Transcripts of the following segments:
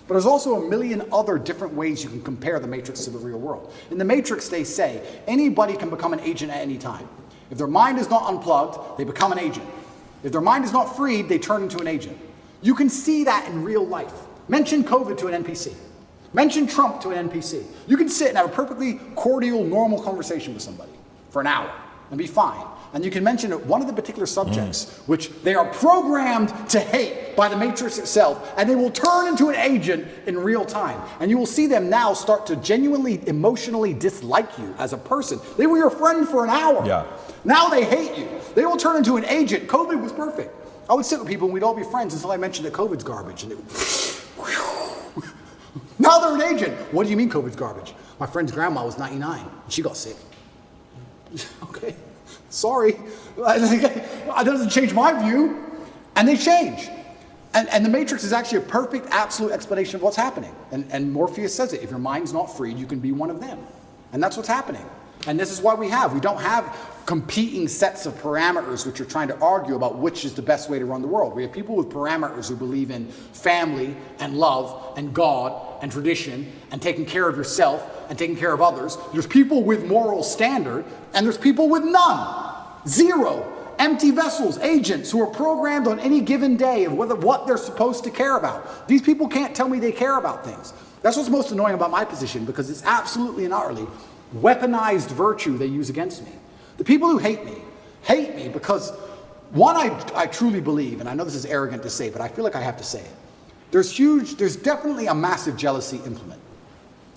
But there's also a million other different ways you can compare the Matrix to the real world. In the Matrix, they say anybody can become an agent at any time. If their mind is not unplugged, they become an agent. If their mind is not freed, they turn into an agent. You can see that in real life. Mention COVID to an NPC. Mention Trump to an NPC. You can sit and have a perfectly cordial, normal conversation with somebody for an hour and be fine. And you can mention one of the particular subjects which they are programmed to hate by the Matrix itself, and they will turn into an agent in real time. And you will see them now start to genuinely, emotionally dislike you as a person. They were your friend for an hour. Yeah. Now they hate you. They will turn into an agent. COVID was perfect. I would sit with people and we'd all be friends until I mentioned that COVID's garbage. And now they're an agent. What do you mean COVID's garbage? My friend's grandma was 99 and she got sick. Okay. Sorry, that doesn't change my view. And they change. And the Matrix is actually a perfect, absolute explanation of what's happening. And Morpheus says it, if your mind's not freed, you can be one of them. And that's what's happening. And this is why we don't have competing sets of parameters which are trying to argue about which is the best way to run the world. We have people with parameters who believe in family and love and God and tradition and taking care of yourself and taking care of others. There's people with moral standard and there's people with none. Zero. Empty vessels, agents who are programmed on any given day of what they're supposed to care about. These people can't tell me they care about things. That's what's most annoying about my position, because it's absolutely and utterly weaponized virtue they use against me. The people who hate me because, one, I truly believe, and I know this is arrogant to say, but I feel like I have to say it. There's definitely a massive jealousy implement.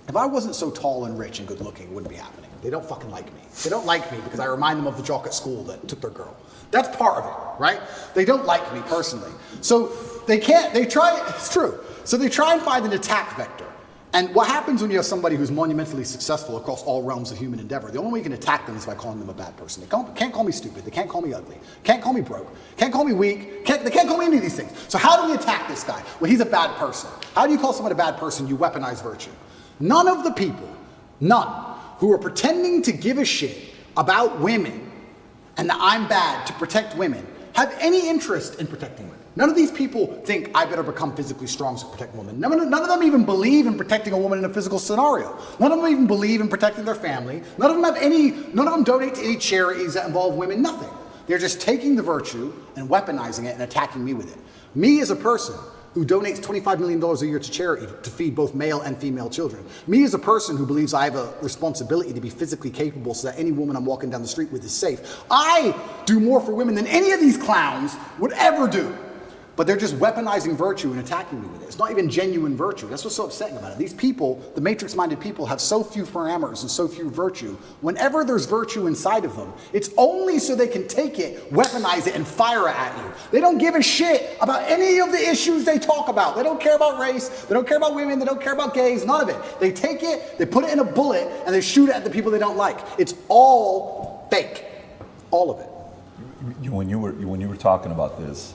If I wasn't so tall and rich and good looking, it wouldn't be happening. They don't fucking like me. They don't like me because I remind them of the jock at school that took their girl. That's part of it, right? They don't like me personally. So it's true. So they try and find an attack vector. And what happens when you have somebody who's monumentally successful across all realms of human endeavor, the only way you can attack them is by calling them a bad person. They can't call me stupid, they can't call me ugly, can't call me broke, can't call me weak, they can't call me any of these things. So how do we attack this guy? Well, he's a bad person. How do you call someone a bad person? You weaponize virtue. None of the people, who are pretending to give a shit about women and that I'm bad to protect women have any interest in protecting women. None of these people think I better become physically strong to protect women. None of them even believe in protecting a woman in a physical scenario. None of them even believe in protecting their family. None of them donate to any charities that involve women, nothing. They're just taking the virtue and weaponizing it and attacking me with it. Me as a person who donates $25 million a year to charity to feed both male and female children. Me as a person who believes I have a responsibility to be physically capable so that any woman I'm walking down the street with is safe. I do more for women than any of these clowns would ever do. But they're just weaponizing virtue and attacking me with it. It's not even genuine virtue. That's what's so upsetting about it. These people, the matrix-minded people, have so few parameters and so few virtue. Whenever there's virtue inside of them, it's only so they can take it, weaponize it, and fire it at you. They don't give a shit about any of the issues they talk about. They don't care about race, they don't care about women, they don't care about gays, none of it. They take it, they put it in a bullet, and they shoot it at the people they don't like. It's all fake. All of it. When you were talking about this,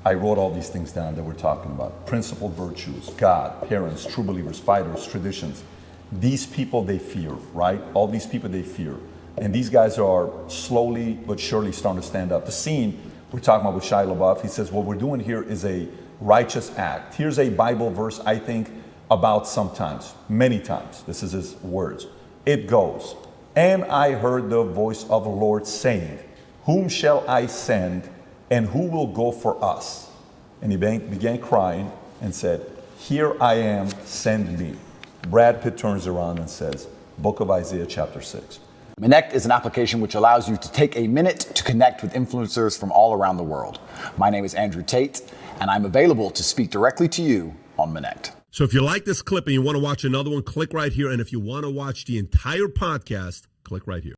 I wrote all these things down that we're talking about. Principled virtues, God, parents, true believers, fighters, traditions. These people they fear, right? All these people they fear. And these guys are slowly but surely starting to stand up. The scene we're talking about with Shia LaBeouf, he says, what we're doing here is a righteous act. Here's a Bible verse I think about sometimes, many times. This is his words. It goes, and I heard the voice of the Lord saying, whom shall I send? And who will go for us? And he began crying and said, here I am, send me. Brad Pitt turns around and says, Book of Isaiah chapter 6. Connect is an application which allows you to take a minute to connect with influencers from all around the world. My name is Andrew Tate, and I'm available to speak directly to you on Connect. So if you like this clip and you want to watch another one, click right here. And if you want to watch the entire podcast, click right here.